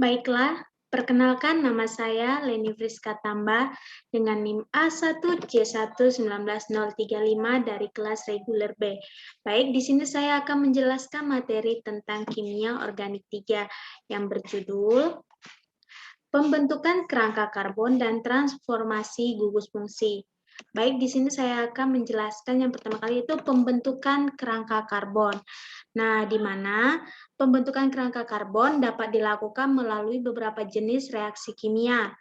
Baiklah, perkenalkan nama saya Leni Friska Tamba dengan NIM A1C11935 dari kelas reguler B. Baik, di sini saya akan menjelaskan materi tentang kimia organik 3 yang berjudul Pembentukan kerangka karbon dan transformasi gugus fungsi. Baik, di sini saya akan menjelaskan yang pertama kali itu pembentukan kerangka karbon. Nah, di mana pembentukan kerangka karbon dapat dilakukan melalui beberapa jenis reaksi kimia,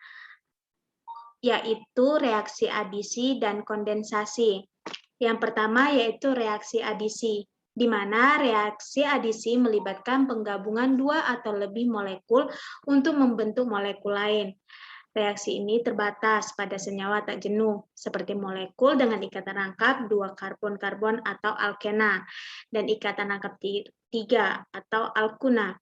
yaitu reaksi adisi dan kondensasi. Yang pertama yaitu reaksi adisi, di mana reaksi adisi melibatkan penggabungan dua atau lebih molekul untuk membentuk molekul lain. Reaksi ini terbatas pada senyawa tak jenuh, seperti molekul dengan ikatan rangkap 2 karbon-karbon atau alkena, dan ikatan rangkap 3 atau alkuna.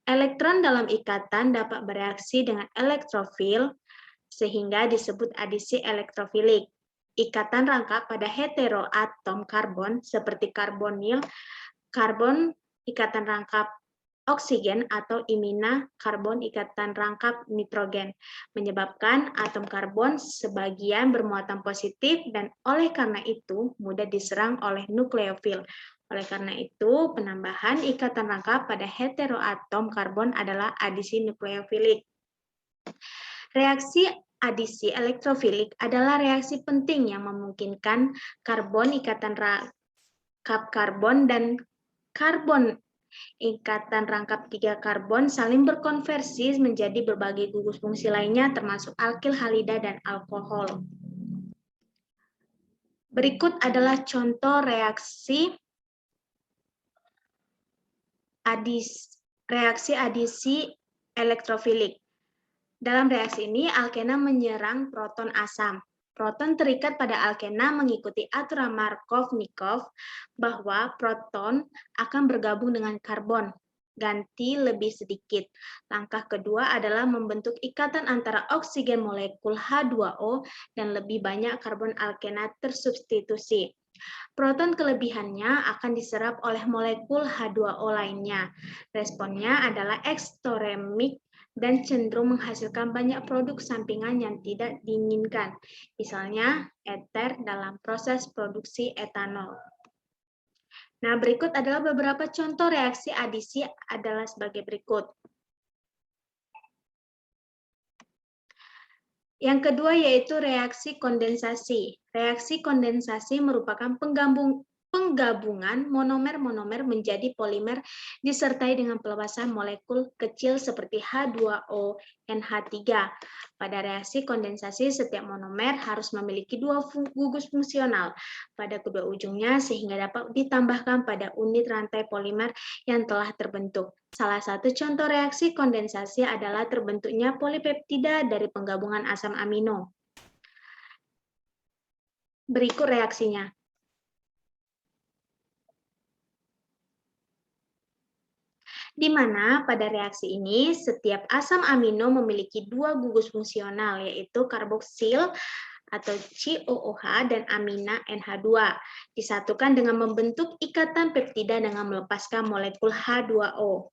Elektron dalam ikatan dapat bereaksi dengan elektrofil, sehingga disebut adisi elektrofilik. Ikatan rangkap pada heteroatom karbon, seperti karbonil, karbon ikatan rangkap oksigen atau imina karbon ikatan rangkap nitrogen, menyebabkan atom karbon sebagian bermuatan positif dan oleh karena itu mudah diserang oleh nukleofil. Oleh karena itu, penambahan ikatan rangkap pada heteroatom karbon adalah adisi nukleofilik. Reaksi adisi elektrofilik adalah reaksi penting yang memungkinkan karbon ikatan rangkap karbon dan karbon ikatan rangkap 3 karbon saling berkonversi menjadi berbagai gugus fungsi lainnya termasuk alkil halida dan alkohol. Berikut adalah contoh reaksi adisi elektrofilik. Dalam reaksi ini alkena menyerang proton asam. Proton terikat pada alkena mengikuti aturan Markov-Nikov bahwa proton akan bergabung dengan karbon, ganti lebih sedikit. Langkah kedua adalah membentuk ikatan antara oksigen molekul H2O dan lebih banyak karbon alkena tersubstitusi. Proton kelebihannya akan diserap oleh molekul H2O lainnya. Responnya adalah ekstotermik dan cenderung menghasilkan banyak produk sampingan yang tidak diinginkan, misalnya eter dalam proses produksi etanol. Nah, berikut adalah beberapa contoh reaksi adisi adalah sebagai berikut. Yang kedua yaitu reaksi kondensasi. Reaksi kondensasi merupakan penggabungan monomer-monomer menjadi polimer disertai dengan pelepasan molekul kecil seperti H2O, NH3. Pada reaksi kondensasi, setiap monomer harus memiliki 2 gugus fungsional pada kedua ujungnya sehingga dapat ditambahkan pada unit rantai polimer yang telah terbentuk. Salah satu contoh reaksi kondensasi adalah terbentuknya polipeptida dari penggabungan asam amino. Berikut reaksinya. Di mana pada reaksi ini setiap asam amino memiliki 2 gugus fungsional, yaitu karboksil atau COOH dan amina NH2, disatukan dengan membentuk ikatan peptida dengan melepaskan molekul H2O.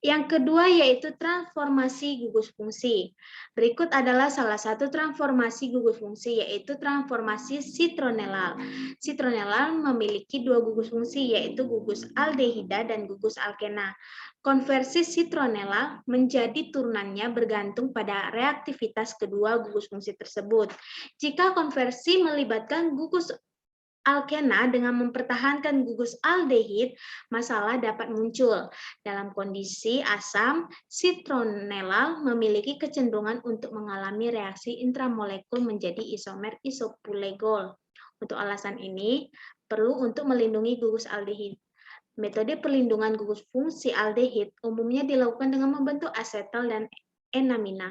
Yang kedua yaitu transformasi gugus fungsi. Berikut adalah salah satu transformasi gugus fungsi, yaitu transformasi citronellal. Citronellal memiliki 2 gugus fungsi, yaitu gugus aldehida dan gugus alkena. Konversi citronellal menjadi turunannya bergantung pada reaktivitas kedua gugus fungsi tersebut. Jika konversi melibatkan gugus alkena dengan mempertahankan gugus aldehid, masalah dapat muncul. Dalam kondisi asam, citronellal memiliki kecenderungan untuk mengalami reaksi intramolekul menjadi isomer isopulegol. Untuk alasan ini, perlu untuk melindungi gugus aldehid. Metode perlindungan gugus fungsi aldehid umumnya dilakukan dengan membentuk asetal dan enamina.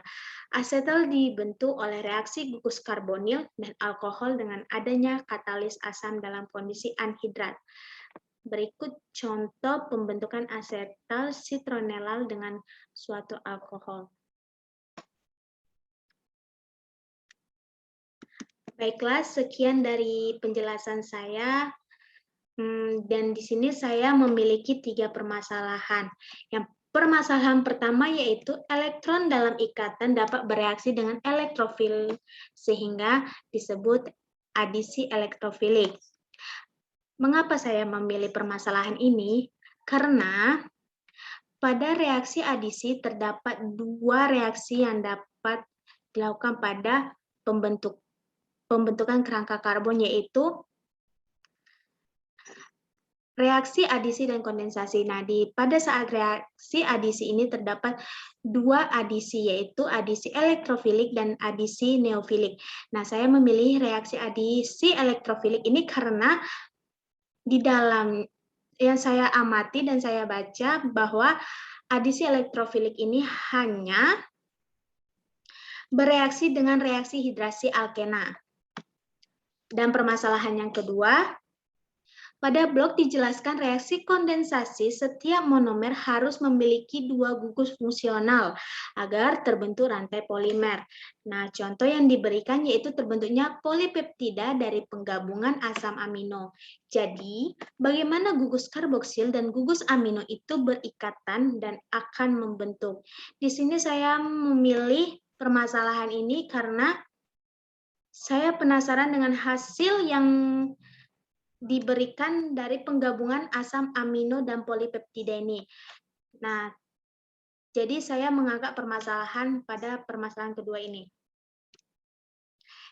Asetal dibentuk oleh reaksi gugus karbonil dan alkohol dengan adanya katalis asam dalam kondisi anhidrat. Berikut contoh pembentukan asetal citronellal dengan suatu alkohol. Baiklah, sekian dari penjelasan saya. Dan di sini saya memiliki 3 permasalahan. Yang Permasalahan pertama yaitu elektron dalam ikatan dapat bereaksi dengan elektrofil sehingga disebut adisi elektrofilik. Mengapa saya memilih permasalahan ini? Karena pada reaksi adisi terdapat dua reaksi yang dapat dilakukan pada pembentukan kerangka karbon, yaitu reaksi adisi dan kondensasi. Nah, pada saat reaksi adisi ini terdapat dua adisi, yaitu adisi elektrofilik dan adisi neofilik. Nah, saya memilih reaksi adisi elektrofilik ini karena di dalam yang saya amati dan saya baca bahwa adisi elektrofilik ini hanya bereaksi dengan reaksi hidrasi alkena. Dan permasalahan yang kedua, pada blok dijelaskan reaksi kondensasi setiap monomer harus memiliki dua gugus fungsional agar terbentuk rantai polimer. Nah, contoh yang diberikan yaitu terbentuknya polipeptida dari penggabungan asam amino. Jadi, bagaimana gugus karboksil dan gugus amino itu berikatan dan akan membentuk. Di sini saya memilih permasalahan ini karena saya penasaran dengan hasil yang diberikan dari penggabungan asam amino dan polipeptida ini. Nah, jadi saya mengangkat permasalahan pada permasalahan kedua ini.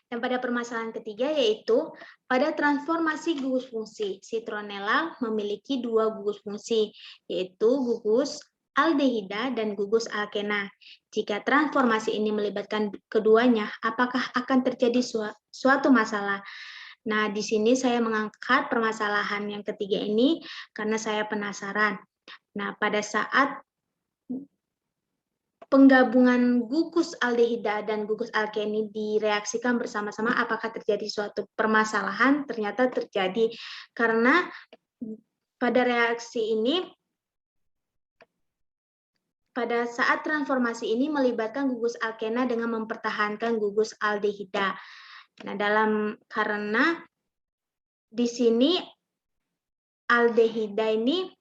Dan pada permasalahan ketiga yaitu pada transformasi gugus fungsi, citronella memiliki dua gugus fungsi, yaitu gugus aldehida dan gugus alkena. Jika transformasi ini melibatkan keduanya, apakah akan terjadi suatu masalah? Nah, di sini saya mengangkat permasalahan yang ketiga ini karena saya penasaran. Nah, pada saat penggabungan gugus aldehida dan gugus alkeni direaksikan bersama-sama, apakah terjadi suatu permasalahan? Ternyata terjadi karena pada reaksi ini, pada saat transformasi ini melibatkan gugus alkena dengan mempertahankan gugus aldehida. Nah, karena di sini aldehida ini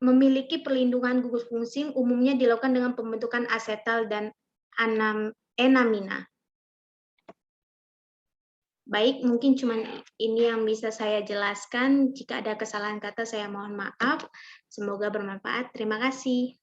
memiliki perlindungan gugus fungsi, umumnya dilakukan dengan pembentukan asetal dan enamina. Baik, mungkin cuma ini yang bisa saya jelaskan. Jika ada kesalahan kata, saya mohon maaf. Semoga bermanfaat. Terima kasih.